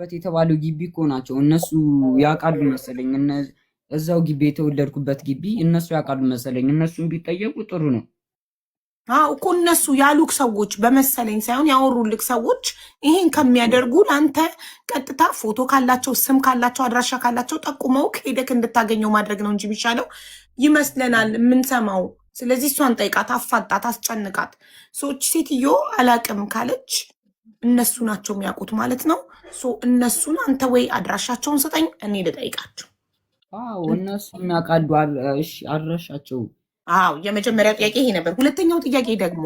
ተወለድኩበት የተባለው ግቢ እኮ ናቸው እነሱ ያውቃሉ መሰለኝ። እዛው ግቢ የተወለድኩበት ግቢ እነሱ ያውቃሉ መሰለኝ። እነሱን ቢጠየቁ ጥሩ ነው። እኮ እነሱ ያሉክ ሰዎች በመሰለኝ ሳይሆን ያወሩልክ ሰዎች ይሄን ከሚያደርጉ ለአንተ ቀጥታ ፎቶ ካላቸው፣ ስም ካላቸው፣ አድራሻ ካላቸው ጠቁመውክ ሄደክ እንድታገኘው ማድረግ ነው እንጂ የሚሻለው ይመስለናል የምንሰማው። ስለዚህ እሷን ጠይቃት፣ አፋጣት፣ አስጨንቃት። ሰዎች ሴትዮ አላቅም ካለች እነሱ ናቸው የሚያውቁት ማለት ነው። እነሱን አንተ ወይ አድራሻቸውን ስጠኝ፣ እኔ ልጠይቃቸው። እነሱ የሚያውቃሉ። እሺ አድራሻቸው። የመጀመሪያው ጥያቄ ይሄ ነበር። ሁለተኛው ጥያቄ ደግሞ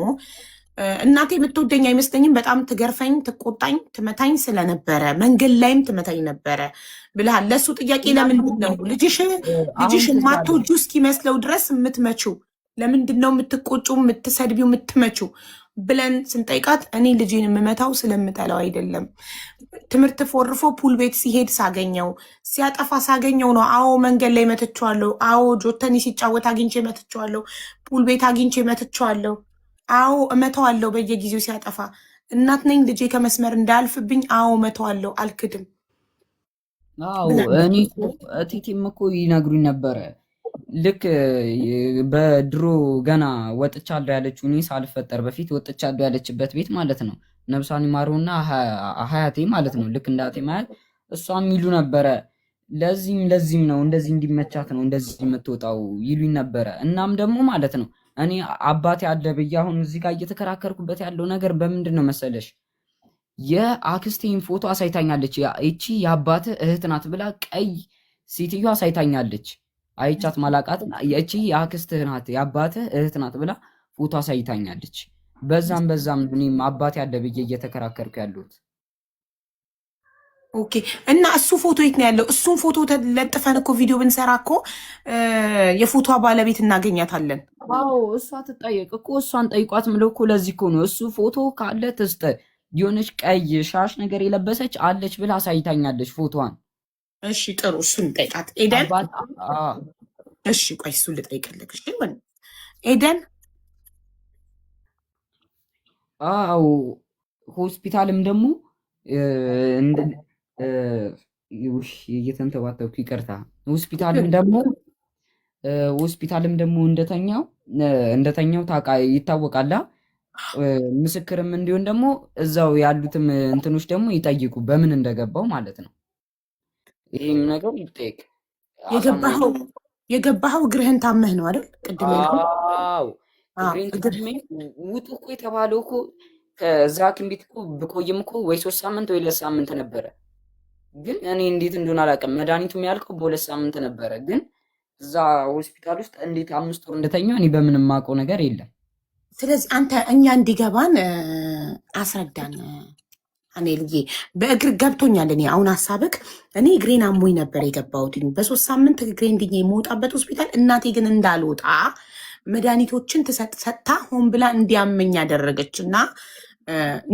እናቴ የምትወደኝ አይመስለኝም፣ በጣም ትገርፈኝ፣ ትቆጣኝ፣ ትመታኝ ስለነበረ መንገድ ላይም ትመታኝ ነበረ ብልሃል። ለእሱ ጥያቄ ለምንድን ነው ልጅሽ ማትወጂው እስኪመስለው ድረስ የምትመችው? ለምንድን ነው የምትቆጩው፣ የምትሰድቢው፣ የምትመችው ብለን ስንጠይቃት እኔ ልጅን የምመታው ስለምጠላው አይደለም፣ ትምህርት ፎርፎ ፑል ቤት ሲሄድ ሳገኘው፣ ሲያጠፋ ሳገኘው ነው። አዎ መንገድ ላይ መትቼዋለሁ። አዎ ጆተኒ ሲጫወት አግኝቼ መትቼዋለሁ። ፑል ቤት አግኝቼ መትቼዋለሁ። አዎ እመተዋለሁ በየጊዜው ሲያጠፋ። እናት ነኝ፣ ልጄ ከመስመር እንዳያልፍብኝ አዎ እመተዋለሁ፣ አልክድም። እኔ እቴቴም እኮ ይነግሩኝ ነበረ። ልክ በድሮ ገና ወጥቻለሁ ያለችው እኔ ሳልፈጠር በፊት ወጥቻለሁ ያለችበት ቤት ማለት ነው። ነብሷን ይማረውና ሀያቴ ማለት ነው። ልክ እንዳቴ ማለት እሷም ይሉ ነበረ። ለዚህም ነው እንደዚህ እንዲመቻት ነው እንደዚህ የምትወጣው ይሉኝ ነበረ። እናም ደግሞ ማለት ነው እኔ አባቴ አለ ብዬ አሁን እዚህ ጋር እየተከራከርኩበት ያለው ነገር በምንድን ነው መሰለሽ? የአክስቴን ፎቶ አሳይታኛለች። ይቺ የአባተ እህት ናት ብላ ቀይ ሴትዮ አሳይታኛለች። አይቻት ማላቃት እቺ የአክስትህ ናት የአባትህ እህት ናት ብላ ፎቶ አሳይታኛለች። በዛም እኔም አባቴ አለ ብዬ እየተከራከርኩ ያለሁት። ኦኬ። እና እሱ ፎቶ የት ነው ያለው? እሱን ፎቶ ለጥፈን እኮ ቪዲዮ ብንሰራ እኮ የፎቶ ባለቤት እናገኛታለን። እሷ ትጠየቅ እኮ። እሷን ጠይቋት ምለው እኮ ለዚህ እኮ ነው። እሱ ፎቶ ካለ ትስጠ። የሆነች ቀይ ሻሽ ነገር የለበሰች አለች ብላ አሳይታኛለች ፎቶዋን። እሺ ጥሩ፣ እሱን ጠይቃት ኤደን። እሺ ቆይ እሱን ልጠይቅልክ። እሺ ኤደን። ሆስፒታልም ደግሞ እየተንተባተብኩ ይቅርታ። ሆስፒታልም ደግሞ እንደተኛው ይታወቃላ። ምስክርም እንዲሆን ደግሞ እዛው ያሉትም እንትኖች ደግሞ ይጠይቁ በምን እንደገባው ማለት ነው። ይህም ነገር ይጠይቅ። የገባኸው እግርህን ታመህ ነው አይደል? ቅድም እግሬን ውጡ እኮ የተባለው እኮ ከዛ ሐኪም ቤት እኮ ብቆይም እኮ ወይ 3 ሳምንት ወይ 2 ሳምንት ነበረ። ግን እኔ እንዴት እንደሆነ አላውቅም። መድኃኒቱ የሚያልቀው በ2 ሳምንት ነበረ። ግን እዛ ሆስፒታል ውስጥ እንዴት 5 ወር እንደተኛው እኔ በምንም የማውቀው ነገር የለም። ስለዚህ አንተ እኛ እንዲገባን አስረዳን። እኔ ልዬ በእግር ገብቶኛል። እኔ አሁን ሀሳብክ እኔ እግሬን አሞኝ ነበር የገባሁት በ3 ሳምንት እግሬ እንድኜ የመውጣበት ሆስፒታል። እናቴ ግን እንዳልወጣ መድኃኒቶችን ሰጥታ ሆን ብላ እንዲያመኝ ያደረገች እና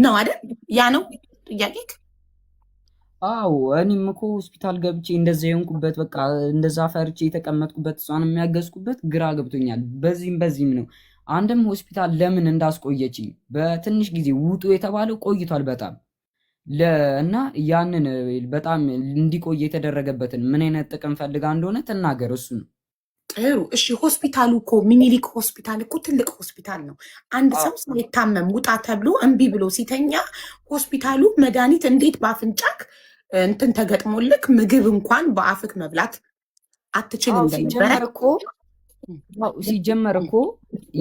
ነው አይደል? ያ ነው ጥያቄክ? እኔም እኮ ሆስፒታል ገብቼ እንደዛ የሆንኩበት በቃ እንደዛ ፈርቼ የተቀመጥኩበት እሷን የሚያገዝኩበት ግራ ገብቶኛል። በዚህም ነው አንድም ሆስፒታል ለምን እንዳስቆየችኝ በትንሽ ጊዜ ውጡ የተባለው ቆይቷል በጣም እና ያንን በጣም እንዲቆይ የተደረገበትን ምን አይነት ጥቅም ፈልጋ እንደሆነ ትናገር። እሱ ነው ጥሩ። እሺ ሆስፒታሉ እኮ ሚኒሊክ ሆስፒታል እኮ ትልቅ ሆስፒታል ነው። አንድ ሰው ሳይታመም ውጣ ተብሎ እምቢ ብሎ ሲተኛ ሆስፒታሉ መድኃኒት እንዴት በአፍንጫክ እንትን ተገጥሞልክ ምግብ እንኳን በአፍክ መብላት አትችልም እንደነበረ ሲጀመር እኮ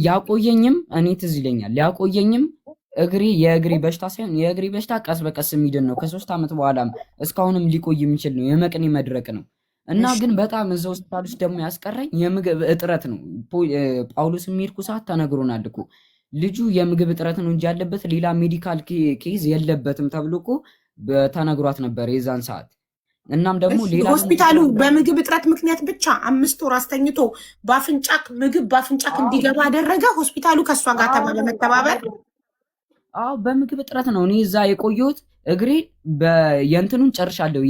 ያቆየኝም እኔ ትዝ ይለኛል። ያቆየኝም የእግሬ በሽታ ሳይሆን የእግሬ በሽታ ቀስ በቀስ የሚድን ነው። ከ3 ዓመት በኋላም እስካሁንም ሊቆይ የሚችል ነው። የመቅኔ መድረቅ ነው እና ግን በጣም እዛ ሆስፒታል ውስጥ ደግሞ ያስቀረኝ የምግብ እጥረት ነው። ጳውሎስ የሚሄድኩ ሰዓት ተነግሮናል እኮ ልጁ የምግብ እጥረት ነው እንጂ ያለበት ሌላ ሜዲካል ኬዝ የለበትም ተብሎ እኮ ተነግሯት ነበር የዛን ሰዓት። እናም ደግሞ ሌላ ሆስፒታሉ በምግብ እጥረት ምክንያት ብቻ 5 ወር አስተኝቶ ምግብ በአፍንጫክ እንዲገባ አደረገ። ሆስፒታሉ ከእሷ ጋር በመተባበር በምግብ እጥረት ነው እኔ እዛ የቆየሁት። እግሬ የእንትኑን ጨርሻለሁ።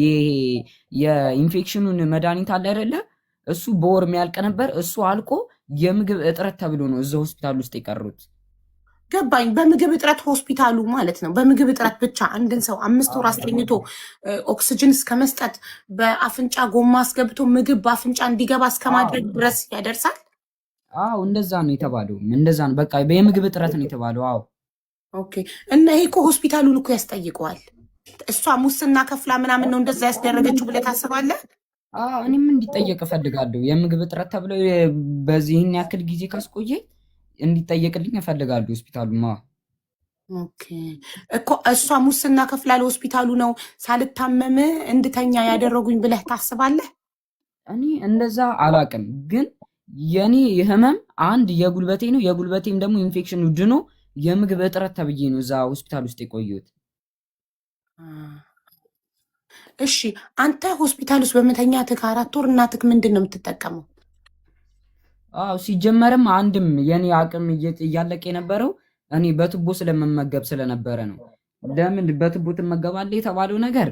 የኢንፌክሽኑን መድኃኒት አለ አይደለ? እሱ በወር የሚያልቅ ነበር። እሱ አልቆ የምግብ እጥረት ተብሎ ነው እዛ ሆስፒታል ውስጥ የቀሩት። ገባኝ። በምግብ እጥረት ሆስፒታሉ ማለት ነው። በምግብ እጥረት ብቻ አንድን ሰው 5 ወር አስተኝቶ ኦክስጅን እስከ መስጠት በአፍንጫ ጎማ አስገብቶ ምግብ በአፍንጫ እንዲገባ እስከ ማድረግ ድረስ ያደርሳል። አዎ እንደዛ ነው የተባለው። እንደዛ ነው በቃ የምግብ እጥረት ነው የተባለው። አዎ ኦኬ። እና ይሄ እኮ ሆስፒታሉን እኮ ያስጠይቀዋል። እሷ ሙስና ከፍላ ምናምን ነው እንደዛ ያስደረገችው ብለህ ታስባለህ? እኔም እንዲጠየቅ እፈልጋለሁ። የምግብ እጥረት ተብለው በዚህን ያክል ጊዜ ካስቆየ እንዲጠየቅልኝ እፈልጋለሁ ሆስፒታሉማ። ኦኬ እኮ እሷ ሙስና ከፍላ ለሆስፒታሉ ነው ሳልታመም እንድተኛ ያደረጉኝ ብለህ ታስባለህ? እኔ እንደዛ አላቅም፣ ግን የኔ ህመም አንድ የጉልበቴ ነው። የጉልበቴም ደግሞ ኢንፌክሽኑ ድኖ የምግብ እጥረት ተብዬ ነው እዛ ሆስፒታል ውስጥ የቆየሁት። እሺ አንተ ሆስፒታል ውስጥ በመተኛትህ 4 ወር እናትህ ምንድን ነው የምትጠቀመው? ሲጀመርም አንድም የኔ አቅም እያለቀ የነበረው እኔ በቱቦ ስለመመገብ ስለነበረ ነው። ለምን በቱቦ ትመገባለህ የተባለው ነገር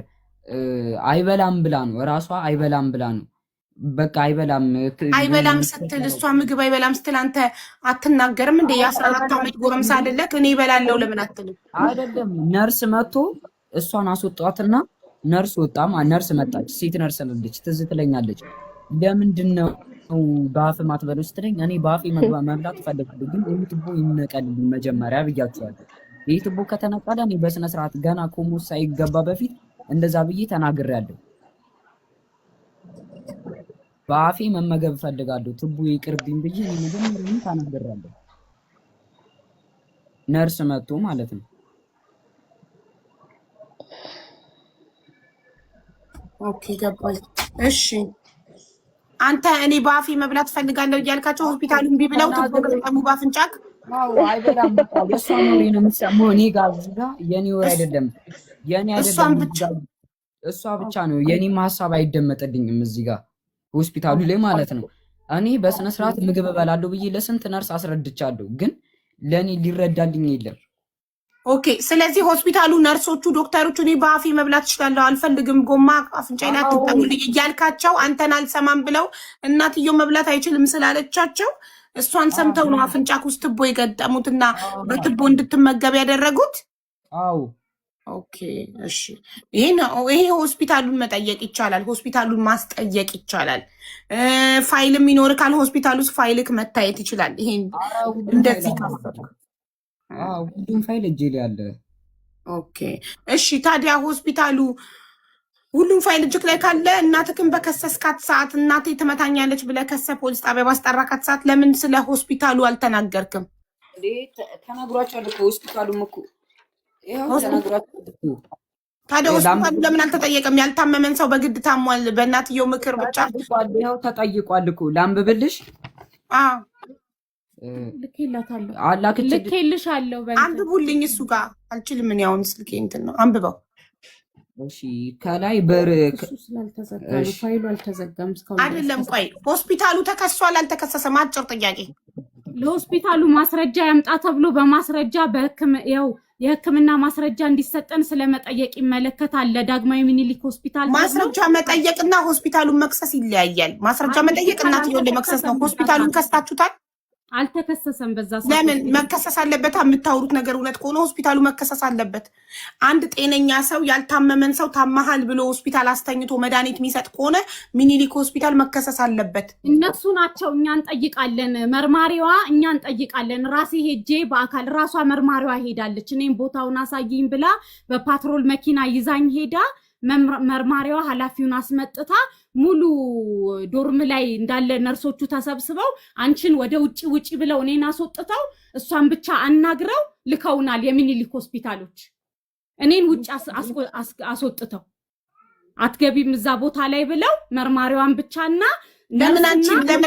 አይበላም ብላ ነው፣ እራሷ አይበላም ብላ ነው። በቃ አይበላም ስትል እሷ ምግብ አይበላም ስትል አንተ አትናገርም እንዴ? የ14 ዓመት ጎረምሳ አይደለህ? እኔ እበላለሁ ለምን አትልም? አይደለም ነርስ መጥቶ እሷን አስወጧትና ነርስ ወጣማ፣ ነርስ መጣች፣ ሴት ነርስ ነች፣ ትዝ ትለኛለች። ለምንድን ነው በአፍ ማትበለው ስትለኝ እኔ በአፌ መብላት እፈልጋለሁ፣ ግን ይህ ቱቦ ይነቀልልኝ መጀመሪያ ብያቸዋለሁ። ይህ ቱቦ ከተነቀለ እኔ በስነስርዓት ገና ኮሞስ ሳይገባ በፊት እንደዛ ብዬ ተናግሬያለሁ። በአፌ መመገብ እፈልጋለሁ፣ ቱቦ ይቅርብኝ ብዬ እኔ መጀመሪያ ተናግሬያለሁ። ነርስ መጥቶ ማለት ነው። ኦኬ ገባኝ። እሺ አንተ እኔ በአፌ መብላት ፈልጋለሁ እያልካቸው ሆስፒታሉ እምቢ ብለው ቱቦ ገጠሙ በአፍንጫክ? አይበላም። እሷ ኖሬ ነው የሚሰማው። እኔ ጋር የኔ ወር አይደለም፣ የኔ አይደለም፣ እሷ ብቻ ነው። የኔም ሀሳብ አይደመጥልኝም እዚህ ጋር ሆስፒታሉ ላይ ማለት ነው። እኔ በስነ ስርዓት ምግብ እበላለሁ ብዬ ለስንት ነርስ አስረድቻለሁ፣ ግን ለእኔ ሊረዳልኝ የለም። ኦኬ ስለዚህ ሆስፒታሉ ነርሶቹ፣ ዶክተሮቹ እኔ በአፌ መብላት እችላለሁ አልፈልግም፣ ጎማ አፍንጫዬ ላይ አትጠሙልኝ እያልካቸው አንተን አልሰማም ብለው እናትየው መብላት አይችልም ስላለቻቸው እሷን ሰምተው ነው አፍንጫክ ውስጥ ቱቦ የገጠሙትና በቱቦ እንድትመገብ ያደረጉት? አዎ ኦኬ እሺ። ይሄ ሆስፒታሉን መጠየቅ ይቻላል፣ ሆስፒታሉን ማስጠየቅ ይቻላል። ፋይልም ይኖር ካል ሆስፒታል ውስጥ ፋይልክ መታየት ይችላል። ይሄን እንደዚህ ሁሉም ፋይል እጄ ላይ አለ። ኦኬ እሺ። ታዲያ ሆስፒታሉ ሁሉም ፋይል እጅክ ላይ ካለ እናትክን በከሰስካት ሰዓት እናቴ ትመታኛለች ብለህ ከሰ ፖሊስ ጣቢያ ባስጠራካት ሰዓት ለምን ስለ ሆስፒታሉ አልተናገርክም? ተናግሯቸዋል እኮ ሆስፒታሉም እኮ ታዲያ ሆስፒታሉ ለምን አልተጠየቀም? ያልታመመን ሰው በግድ ታሟል በእናትየው ምክር ብቻ ይኸው ተጠይቋል እኮ። ላንብብልሽ? ልኬልሻለሁ። አንብቡልኝ። እሱ ጋር አልችልም እኔ አሁን ስልኬ እንትን ነው። አንብበው። እሺ ከላይ ፋይሉ አልተዘጋም እስካሁን አይደለም። ቆይ ሆስፒታሉ ተከሷል አልተከሰሰም? አጭር ጥያቄ። ለሆስፒታሉ ማስረጃ ያምጣ ተብሎ በማስረጃ የሕክምና ማስረጃ እንዲሰጠን ስለመጠየቅ ይመለከታል። ለዳግማዊ ምኒልክ ሆስፒታል ማስረጃ መጠየቅና ሆስፒታሉን መክሰስ ይለያያል። ማስረጃ መጠየቅ እናትየውን ለመክሰስ ነው። ሆስፒታሉን ከስታችሁታል? አልተከሰሰም። በዛ ለምን መከሰስ አለበት? የምታወሩት ነገር እውነት ከሆነ ሆስፒታሉ መከሰስ አለበት። አንድ ጤነኛ ሰው ያልታመመን ሰው ታመሃል ብሎ ሆስፒታል አስተኝቶ መድኃኒት የሚሰጥ ከሆነ ሚኒሊክ ሆስፒታል መከሰስ አለበት። እነሱ ናቸው። እኛ እንጠይቃለን፣ መርማሪዋ እኛ እንጠይቃለን። ራሴ ሄጄ በአካል ራሷ መርማሪዋ ሄዳለች። እኔም ቦታውን አሳይኝ ብላ በፓትሮል መኪና ይዛኝ ሄዳ መርማሪዋ ኃላፊውን አስመጥታ ሙሉ ዶርም ላይ እንዳለ ነርሶቹ ተሰብስበው አንቺን ወደ ውጪ ብለው እኔን አስወጥተው እሷን ብቻ አናግረው ልከውናል። የሚኒሊክ ሆስፒታሎች እኔን ውጪ አስወጥተው አትገቢም እዛ ቦታ ላይ ብለው መርማሪዋን ብቻና ለምን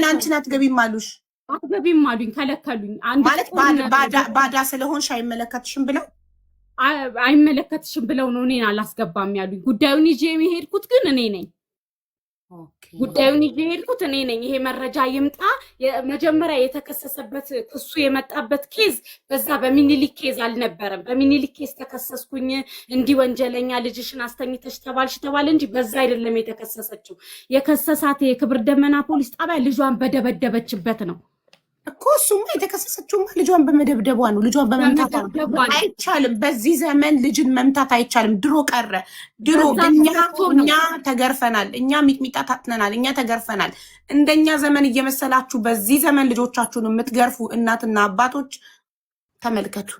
አንቺን አትገቢም አሉሽ? አትገቢም አሉኝ፣ ከለከሉኝ። ማለት ባዳ ስለሆንሽ አይመለከትሽም ብለው አይመለከትሽም ብለው ነው እኔን አላስገባም ያሉኝ። ጉዳዩን ይዤ የሄድኩት ግን እኔ ነኝ። ጉዳዩን ይዤ የሄድኩት እኔ ነኝ። ይሄ መረጃ ይምጣ። መጀመሪያ የተከሰሰበት እሱ የመጣበት ኬዝ በዛ በሚኒሊክ ኬዝ አልነበረም። በሚኒሊክ ኬዝ ተከሰስኩኝ፣ እንዲህ ወንጀለኛ ልጅሽን አስተኝተሽ ተባለ እንጂ በዛ አይደለም የተከሰሰችው። የከሰሳት የክብር ደመና ፖሊስ ጣቢያ ልጇን በደበደበችበት ነው። እኮ እሱማ የተከሰሰችውማ ልጇን በመደብደቧ ነው፣ ልጇን በመምታቷ ነው። በመደብደቧ ነው። አይቻልም፣ በዚህ ዘመን ልጅን መምታት አይቻልም። ድሮ ቀረ። ድሮ በዛ እኛ ተከስቶ ነው። እኛ ተገርፈናል፣ እኛ ሚጥሚጣ ታጥነናል፣ እኛ ተገርፈናል። እንደኛ ዘመን እየመሰላችሁ በዚህ ዘመን ልጆቻችሁን የምትገርፉ እናትና አባቶች ተመልከቱ፣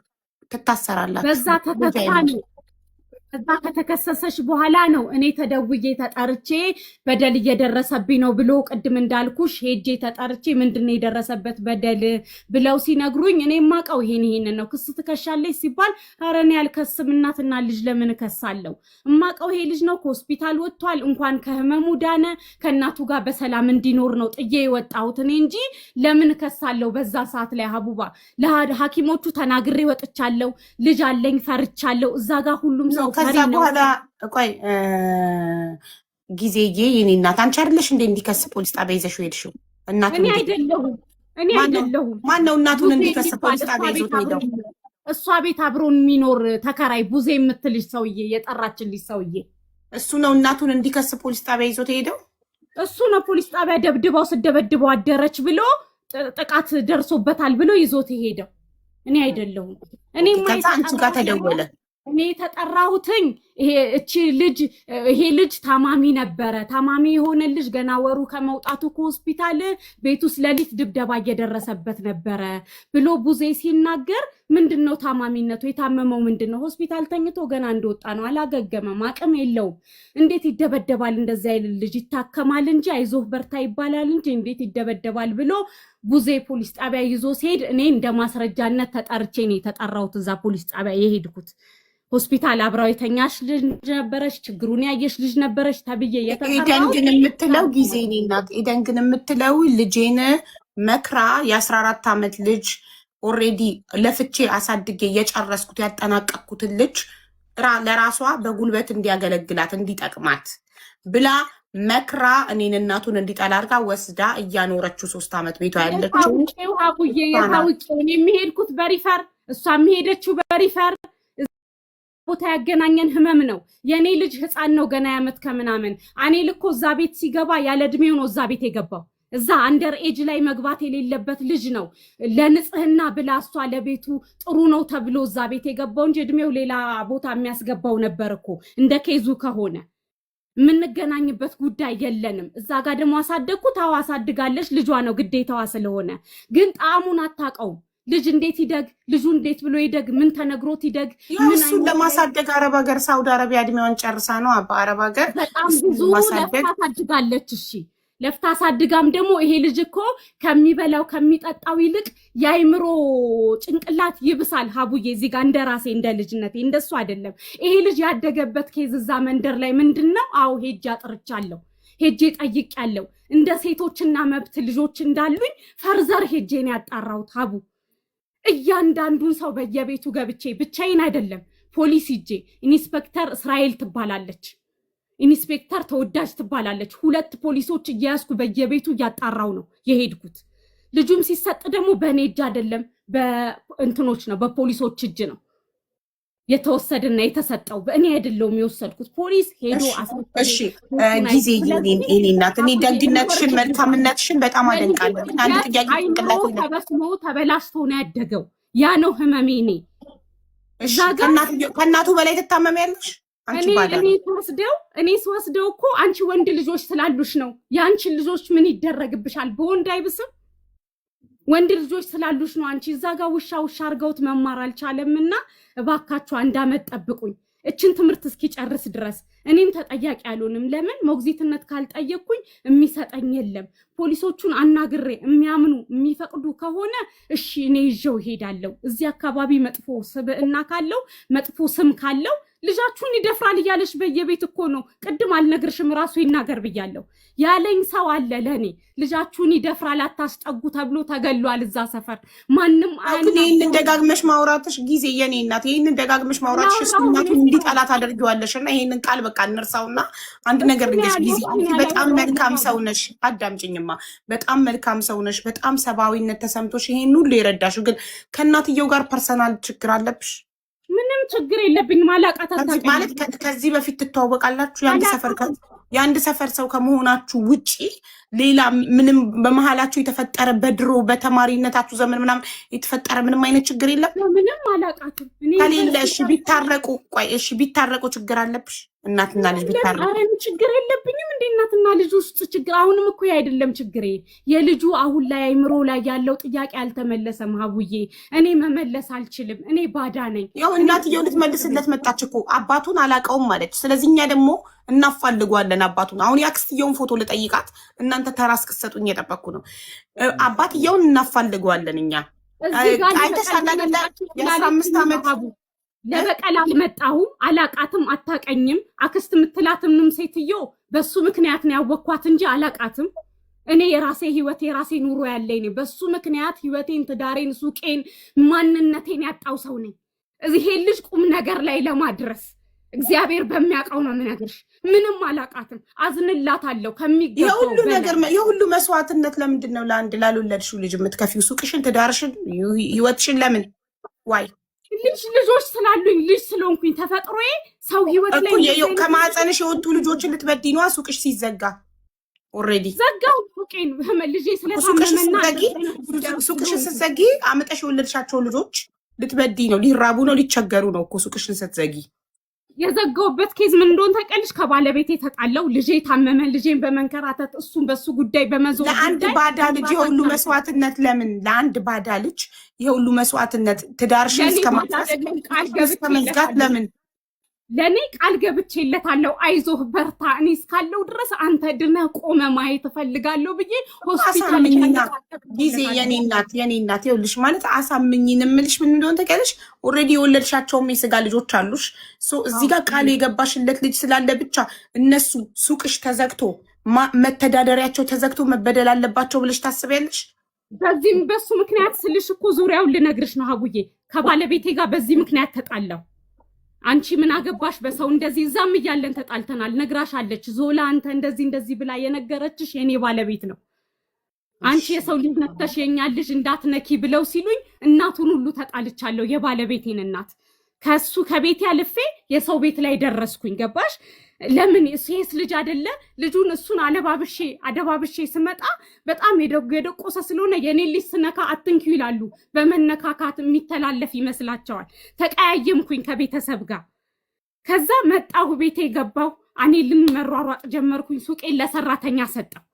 ትታሰራላችሁ። በዛ ተከስታ ነው። ከዛ ከተከሰሰች በኋላ ነው እኔ ተደውዬ ተጠርቼ በደል እየደረሰብኝ ነው ብሎ ቅድም እንዳልኩሽ ሄጄ ተጠርቼ ምንድነው የደረሰበት በደል ብለው ሲነግሩኝ እኔ ማቀው ይሄንን ነው። ክስ ትከሻለች ሲባል ኧረ እኔ አልከስም፣ እናትና ልጅ ለምን እከሳለሁ? እማቀው ይሄ ልጅ ነው ከሆስፒታል ወጥቷል፣ እንኳን ከህመሙ ዳነ ከእናቱ ጋር በሰላም እንዲኖር ነው ጥዬ የወጣሁት እኔ እንጂ ለምን እከሳለሁ? በዛ ሰዓት ላይ ሀቡባ ለሐኪሞቹ ተናግሬ ወጥቻለሁ። ልጅ አለኝ፣ ፈርቻለሁ። እዛ ጋር ሁሉም ሰው ከዛ በኋላ ቆይ ጊዜዬ የኔ እናት አንቺ አይደለሽ እንዴ እንዲከስ ፖሊስ ጣቢያ ይዘሽው ሄድሽው? እኔ አይደለሁም። ማን ነው እናቱን እንዲከስ ፖሊስ ጣቢያ ይዞት ሄደው? እሷ ቤት አብሮን የሚኖር ተከራይ ቡዜ የምትልሽ ሰውዬ የጠራችልሽ ሰውዬ እሱ ነው እናቱን እንዲከስ ፖሊስ ጣቢያ ይዞት ሄደው። እሱ ነው ፖሊስ ጣቢያ ደብድባው ስደበድበው አደረች ብሎ ጥቃት ደርሶበታል ብሎ ይዞት ሄደው። እኔ አይደለሁም። እኔ ከዛ አንቺ ጋር ተደወለ። እኔ የተጠራሁትኝ ይሄ ልጅ ታማሚ ነበረ። ታማሚ የሆነ ልጅ ገና ወሩ ከመውጣቱ ከሆስፒታል ቤት ውስጥ ሌሊት ድብደባ እየደረሰበት ነበረ ብሎ ቡዜ ሲናገር ምንድነው ታማሚነቱ? የታመመው ምንድነው? ሆስፒታል ተኝቶ ገና እንደወጣ ነው፣ አላገገመም፣ አቅም የለውም። እንዴት ይደበደባል? እንደዚህ አይነት ልጅ ይታከማል እንጂ አይዞህ በርታ ይባላል እንጂ እንዴት ይደበደባል ብሎ ቡዜ ፖሊስ ጣቢያ ይዞ ሲሄድ እኔ እንደ ማስረጃነት ተጠርቼ ነው የተጠራሁት እዛ ፖሊስ ጣቢያ የሄድኩት። ሆስፒታል አብራው የተኛሽ ልጅ ነበረች፣ ችግሩን ያየሽ ልጅ ነበረች ተብዬ የተጠራው። ኤደን ግን የምትለው ጊዜ እኔ እናት ኤደን ግን የምትለው ልጄን መክራ የ14 ዓመት ልጅ ኦልሬዲ ለፍቼ አሳድጌ የጨረስኩት ያጠናቀቅኩትን ልጅ ለራሷ በጉልበት እንዲያገለግላት እንዲጠቅማት ብላ መክራ እኔን እናቱን እንዲጠላ አድርጋ ወስዳ እያኖረችው 3 ዓመት ቤቷ ያለችው አቡዬ የታውቂው የሚሄድኩት በሪፈር እሷ የሚሄደችው በሪፈር ቦታ ያገናኘን ህመም ነው። የኔ ልጅ ህፃን ነው ገና ያመት ከምናምን አኔል እኮ እዛ ቤት ሲገባ ያለ እድሜው ነው እዛ ቤት የገባው። እዛ አንደር ኤጅ ላይ መግባት የሌለበት ልጅ ነው። ለንጽህና ብላ እሷ ለቤቱ ጥሩ ነው ተብሎ እዛ ቤት የገባው እንጂ እድሜው ሌላ ቦታ የሚያስገባው ነበር እኮ እንደ ኬዙ ከሆነ የምንገናኝበት ጉዳይ የለንም። እዛ ጋር ደግሞ አሳደግኩት። አዎ አሳድጋለች፣ ልጇ ነው ግዴታዋ ስለሆነ። ግን ጣዕሙን አታውቀውም። ልጅ እንዴት ይደግ፣ ልጁ እንዴት ብሎ ይደግ፣ ምን ተነግሮት ይደግ? እሱን ለማሳደግ አረብ ሀገር ሳውዲ አረቢያ እድሜዋን ጨርሳ ነው በአረብ ሀገር በጣም ብዙ ለፍታ አሳድጋለች። እሺ ለፍታ አሳድጋም ደግሞ ይሄ ልጅ እኮ ከሚበላው ከሚጠጣው ይልቅ የአይምሮ ጭንቅላት ይብሳል። ሀቡዬ እዚህ ጋር እንደራሴ እንደ ልጅነቴ እንደሱ አይደለም። ይሄ ልጅ ያደገበት ኬዝ እዛ መንደር ላይ ምንድነው? አዎ ሄጄ አጥርቻለሁ፣ ሄጄ ጠይቄያለሁ። እንደ ሴቶችና መብት ልጆች እንዳሉኝ ፈርዘር ሄጄ ነው ያጣራሁት ሀቡ። እያንዳንዱን ሰው በየቤቱ ገብቼ ብቻዬን አይደለም ፖሊስ ሂጄ ኢንስፔክተር እስራኤል ትባላለች፣ ኢንስፔክተር ተወዳጅ ትባላለች። 2 ፖሊሶች እያያዝኩ በየቤቱ እያጣራው ነው የሄድኩት። ልጁም ሲሰጥ ደግሞ በእኔ እጅ አይደለም በእንትኖች ነው በፖሊሶች እጅ ነው የተወሰደና የተሰጠው። በእኔ አይደለውም የወሰድኩት፣ ፖሊስ ሄዶ እሺ ጊዜ የኔ እናት እኔ ደግነትሽን መልካምነትሽን በጣም አደንቃለሁ። አንድ ጥያቄ ጥቅላት ተበስሞ ተበላሽቶ ነው ያደገው። ያ ነው ህመሜ። እኔ ከእናቱ በላይ ትታመሚያለሽ። እኔ ስወስደው እኮ አንቺ ወንድ ልጆች ስላሉሽ ነው። የአንቺን ልጆች ምን ይደረግብሻል? በወንድ አይብስም። ወንድ ልጆች ስላሉሽ ነው። አንቺ እዛ ጋር ውሻ አርገውት መማር አልቻለምና እባካችሁ 1 ዓመት ጠብቁኝ እችን ትምህርት እስኪጨርስ ድረስ። እኔም ተጠያቂ አልሆንም። ለምን ሞግዚትነት ካልጠየቅኩኝ የሚሰጠኝ የለም። ፖሊሶቹን አናግሬ የሚያምኑ የሚፈቅዱ ከሆነ እሺ እኔ ይዤው እሄዳለሁ። እዚህ አካባቢ መጥፎ ስብዕና ካለው መጥፎ ስም ካለው ልጃችሁን ይደፍራል እያለሽ በየቤት እኮ ነው። ቅድም አልነግርሽም ራሱ ይናገር ብያለሁ ያለኝ ሰው አለ ለኔ። ልጃችሁን ይደፍራል አታስጠጉ ተብሎ ተገሏል እዛ ሰፈር። ማንም ይህንን ደጋግመሽ ማውራትሽ ጊዜ የኔ እናት ይህንን ደጋግመሽ ማውራትሽ እናቱን እንዲጠላት አድርጊዋለሽ። እና ይህንን ቃል በቃ እንርሳውና አንድ ነገር ልንገርሽ ጊዜ በጣም መልካም ሰው ነሽ። አዳምጪኝማ፣ በጣም መልካም ሰው ነሽ። በጣም ሰብአዊነት ተሰምቶሽ ይሄን ሁሉ የረዳሽው። ግን ከእናትየው ጋር ፐርሰናል ችግር አለብሽ? ምንም ችግር የለብኝም። አላቃታት ማለት ከዚህ በፊት ትተዋወቃላችሁ? የአንድ ሰፈር የአንድ ሰፈር ሰው ከመሆናችሁ ውጪ ሌላ ምንም በመሀላችሁ የተፈጠረ በድሮ በተማሪነታችሁ ዘመን ምናምን የተፈጠረ ምንም አይነት ችግር የለም? ምንም አላውቃትም ከሌለ እሺ ቢታረቁ፣ ቆይ እሺ ቢታረቁ ችግር አለብሽ? እናትና ልጅ ቢታረቁ ችግር የለብኝም እንዴ? እናትና ልጅ ውስጥ ችግር አሁንም እኮ አይደለም ችግሬ። የልጁ አሁን ላይ አይምሮ ላይ ያለው ጥያቄ አልተመለሰም። ሀቡዬ እኔ መመለስ አልችልም። እኔ ባዳ ነኝ። ያው እናትየው ልትመልስለት መጣች እኮ አባቱን አላውቀውም ማለች። ስለዚህ እኛ ደግሞ እናፋልጓለን አባቱን። አሁን የአክስትየውን ፎቶ ልጠይቃት፣ እናንተ ተራ እስክትሰጡኝ የጠበቅኩ ነው። አባትየውን እናፋልጓለን እኛ። አይተሳላለ የ15 ዓመት ለበቀል አልመጣሁም። አላቃትም፣ አታቀኝም። አክስት የምትላትምንም ሴትዮ በሱ ምክንያት ነው ያወቅኳት እንጂ አላቃትም። እኔ የራሴ ህይወት የራሴ ኑሮ ያለኝ ነኝ። በሱ ምክንያት ህይወቴን፣ ትዳሬን፣ ሱቄን፣ ማንነቴን ያጣው ሰው ነኝ። ይሄ ልጅ ቁም ነገር ላይ ለማድረስ እግዚአብሔር በሚያውቀው ነው የምነግርሽ። ምንም አላቃትም። አዝንላታለሁ ከሚገባው የሁሉ ነገር የሁሉ መስዋዕትነት ለምንድን ነው ለአንድ ላልወለድሽው ልጅ የምትከፊው? ሱቅሽን፣ ትዳርሽን፣ ህይወትሽን ለምን? ዋይ ልጆች ስላሉኝ ልጅ ስለሆንኩኝ ተፈጥሮዬ ሰው ህይወት ላይ ከማህፀንሽ የወጡ ልጆችን ልትበድይ ነዋ። ሱቅሽ ሲዘጋ ኦልሬዲ ዘጋው ሱቄን ልጄ ስለታመመና ሱቅሽን ስትዘጊ አምጠሽ የወለድሻቸው ልጆች ልትበድይ ነው። ሊራቡ ነው፣ ሊቸገሩ ነው እኮ ሱቅሽን ስትዘጊ። የዘጋውበት ኬዝ ምን እንደሆነ ታውቂያለሽ? ከባለቤቴ ተጣላው። ልጄ ታመመ። ልጄን በመንከራተት እሱን በሱ ጉዳይ በመዞር ለአንድ ባዳ ልጅ የሁሉ መስዋዕትነት ለምን? ለአንድ ባዳ ልጅ የሁሉ መስዋዕትነት ትዳርሽን እስከማፍረስ እስከ መዝጋት ለምን? ለእኔ ቃል ገብቼለታለሁ። አይዞህ በርታ፣ እኔ እስካለው ድረስ አንተ ድነህ ቆመ ማየት እፈልጋለሁ ብዬ ሆስፒታል ጊዜ የኔ እናት ይኸውልሽ፣ ማለት አሳምኝን የምልሽ ምን እንደሆነ ታውቂያለሽ? ኦልሬዲ የወለድሻቸውም የስጋ ልጆች አሉሽ። እዚህ ጋር ቃል የገባሽለት ልጅ ስላለ ብቻ እነሱ ሱቅሽ ተዘግቶ መተዳደሪያቸው ተዘግቶ መበደል አለባቸው ብለሽ ታስቢያለሽ? በዚህም በሱ ምክንያት ስልሽ እኮ ዙሪያውን ልነግርሽ ነው ሀቡዬ። ከባለቤቴ ጋር በዚህ ምክንያት ተጣላው። አንቺ ምን አገባሽ በሰው እንደዚህ? እዛም እያለን ተጣልተናል። ነግራሻለች ዞላ፣ አንተ እንደዚህ ብላ የነገረችሽ የኔ ባለቤት ነው። አንቺ የሰው ልጅ ነክተሽ የኛ ልጅ እንዳትነኪ ብለው ሲሉኝ እናቱን ሁሉ ተጣልቻለሁ፣ የባለቤቴን እናት። ከሱ ከቤት ያልፌ የሰው ቤት ላይ ደረስኩኝ። ገባሽ? ለምን ሴት ልጅ አይደለ? ልጁን እሱን አደባብሼ ስመጣ በጣም የደቆሰ ስለሆነ የኔ ልጅ ስነካ አትንኪው ይላሉ። በመነካካት የሚተላለፍ ይመስላቸዋል። ተቀያየምኩኝ ከቤተሰብ ጋር። ከዛ መጣሁ፣ ቤቴ ገባሁ። እኔ ልንመሯሯጥ ጀመርኩኝ። ሱቄን ለሰራተኛ ሰጠው።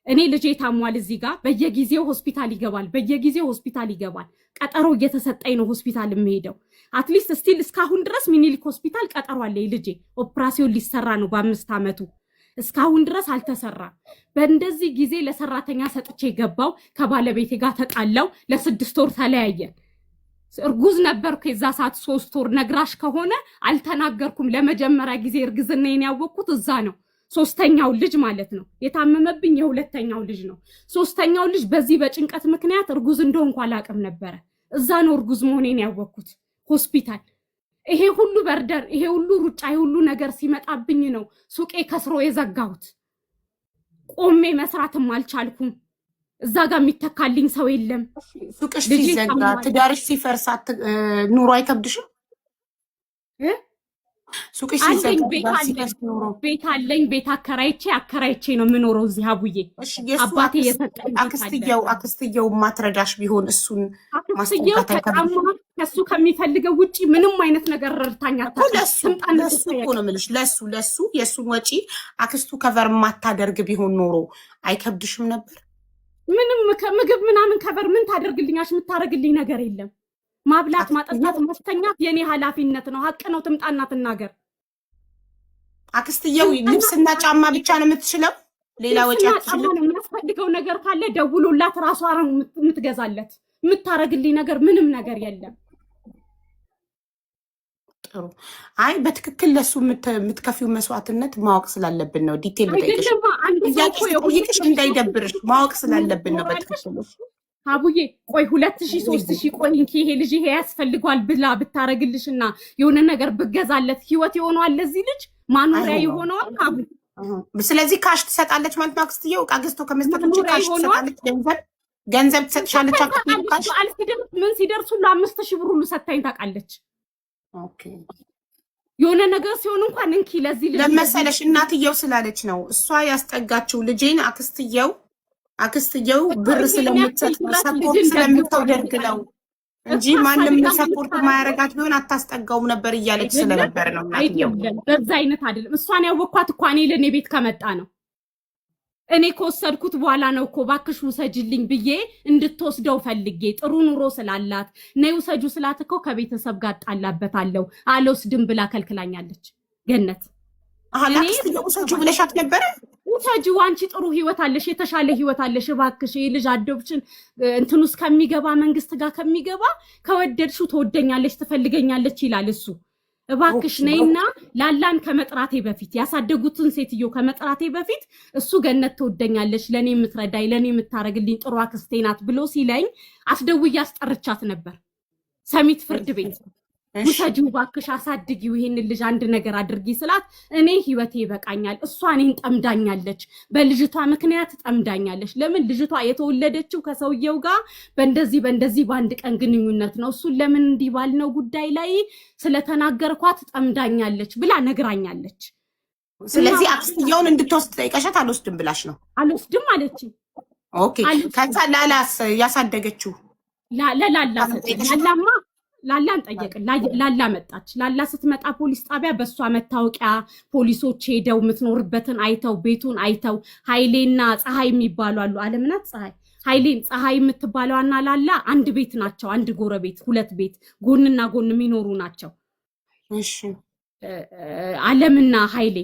እኔ ልጄ ታሟል እዚህ ጋር በየጊዜው ሆስፒታል ይገባል። ቀጠሮ እየተሰጠኝ ነው ሆስፒታል የምሄደው። አትሊስት ስቲል እስካሁን ድረስ ሚኒሊክ ሆስፒታል ቀጠሮ አለኝ። ልጄ ኦፕራሲዮን ሊሰራ ነው በ5 ዓመቱ። እስካሁን ድረስ አልተሰራም። በእንደዚህ ጊዜ ለሰራተኛ ሰጥቼ ገባው። ከባለቤቴ ጋር ተጣላው። ለ6 ወር ተለያየን። እርጉዝ ነበርኩ የዛ ሰዓት 3 ወር። ነግራሽ ከሆነ አልተናገርኩም። ለመጀመሪያ ጊዜ እርግዝናዬን ያወቅኩት እዛ ነው። 3ኛው ልጅ ማለት ነው። የታመመብኝ የ2ኛው ልጅ ነው። 3ኛው ልጅ በዚህ በጭንቀት ምክንያት እርጉዝ እንደሆንኩ አላውቅም ነበረ። እዛ ነው እርጉዝ መሆኔን ያወቅኩት ሆስፒታል። ይሄ ሁሉ በርደር፣ ይሄ ሁሉ ሩጫ፣ ይሄ ሁሉ ነገር ሲመጣብኝ ነው ሱቄ ከስሮ የዘጋሁት። ቆሜ መስራትም አልቻልኩም። እዛ ጋር የሚተካልኝ ሰው የለም። ሱቅሽ ሲዘጋ ትዳርሽ ሲፈርስ ኑሮ አይከብድሽም? ሱቅሽ ሲዘጋ ቤት አለኝ። ቤት አከራይቼ ነው የምኖረው እዚህ ሀቡዬ። አባቴ የሰጠኝ አክስትየው ማትረዳሽ ቢሆን እሱን ማስጠንቀቅ ከሱ ከሚፈልገው ውጪ ምንም አይነት ነገር ረድታኛ ለሱ እኮ ነው የምልሽ። ለሱ የእሱን ወጪ አክስቱ ከቨር ማታደርግ ቢሆን ኖሮ አይከብድሽም ነበር? ምንም ምግብ ምናምን ከቨር ምን ታደርግልኛሽ? የምታደርግልኝ ነገር የለም። ማብላት፣ ማጠጣት፣ ማስተኛት የኔ ኃላፊነት ነው። ሀቅ ነው። ትምጣና ትናገር። አክስትየው ልብስና ጫማ ብቻ ነው የምትችለው? ሌላ ወጪ አትችልም? የሚያስፈልገው ነገር ካለ ደውሎላት ራሷ ነው የምትገዛለት። የምታረግልኝ ነገር ምንም ነገር የለም። ጥሩ። አይ በትክክል ለሱ የምትከፊው መስዋዕትነት ማወቅ ስላለብን ነው። ዲቴል ጠይቅሽ እንዳይደብርሽ ማወቅ ስላለብን ነው በትክክል። አቡዬ ቆይ 2000 3000 ቆይ እንኪ ይሄ ልጅ ይሄ ያስፈልጓል ብላ ብታረግልሽና የሆነ ነገር ብገዛለት ህይወት ይሆነዋል። ለዚህ ልጅ ማኖሪያ ይሆነዋል። አቡ ስለዚህ ካሽ ትሰጣለች ማለት ነው። አክስትየው ዕቃ ገዝቶ ከመስጠት ውጪ ካሽ ትሰጣለች። ገንዘብ ትሰጥሻለች። ምን ሲደርስ ሁሉ 5000 ብር ሁሉ ሰታኝ ታውቃለች። ኦኬ የሆነ ነገር ሲሆን እንኳን እንኪ ለዚህ ልጅ ለመሰለሽ እናትየው ስላለች ነው እሷ ያስጠጋችው ልጄን አክስትየው ብር ስለምትሰጥ ሰፖርት ስለምታደርግ ነው እንጂ ማንም ሰፖርት ማያረጋት ቢሆን አታስጠጋውም ነበር እያለች ስለነበር ነው እናትየው። በዛ አይነት አይደለም። እሷን ያወኳት እኮ እኔ ለኔ ቤት ከመጣ ነው። እኔ ከወሰድኩት በኋላ ነው እኮ ባክሽ ውሰጂልኝ ብዬ እንድትወስደው ፈልጌ ጥሩ ኑሮ ስላላት ነይ ውሰጁ ስላት እኮ ከቤተሰብ ጋር ጣላበታለሁ አልወስድም ብላ ከልክላኛለች። ገነት አላክስትየው ውሰጁ ብለሻት ነበር? ውሰጁ አንቺ ጥሩ ህይወት አለሽ፣ የተሻለ ህይወት አለሽ፣ እባክሽ ልጅ አዶፕሽን እንትን ውስጥ ከሚገባ መንግስት ጋር ከሚገባ ከወደድሽው ትወደኛለች ትፈልገኛለች ይላል እሱ። እባክሽ ነይና ላላን ከመጥራቴ በፊት ያሳደጉትን ሴትዮ ከመጥራቴ በፊት እሱ ገነት ትወደኛለች ለኔ የምትረዳይ ለኔ የምታረግልኝ ጥሩ አክስቴ ናት ብሎ ሲለኝ አስደውዬ አስጠርቻት ነበር ሰሚት ፍርድ ቤት። ውሰጂው እባክሽ አሳድጊው ይሄን ልጅ አንድ ነገር አድርጊ ስላት እኔ ህይወቴ ይበቃኛል፣ እሷ እኔን ጠምዳኛለች፣ በልጅቷ ምክንያት ጠምዳኛለች። ለምን ልጅቷ የተወለደችው ከሰውየው ጋር በእንደዚህ በአንድ ቀን ግንኙነት ነው። እሱን ለምን እንዲህ ባልነው ጉዳይ ላይ ስለተናገርኳት ጠምዳኛለች ብላ ነግራኛለች። ስለዚህ አክስትየውን እንድትወስድ ጠይቀሻት አልወስድም ብላሽ ነው? አልወስድም አለች። ኦኬ ከዛ ላላስ ያሳደገችው ላላን ጠየቅን። ላላ መጣች። ላላ ስትመጣ ፖሊስ ጣቢያ በሷ መታወቂያ ፖሊሶች ሄደው የምትኖርበትን አይተው ቤቱን አይተው ኃይሌና ፀሐይ የሚባሉ አሉ። አለምናት ፀሐይ የምትባለዋና ላላ አንድ ቤት ናቸው። አንድ ጎረቤት፣ ሁለት ቤት ጎንና ጎን የሚኖሩ ናቸው። እሺ አለምና ኃይሌ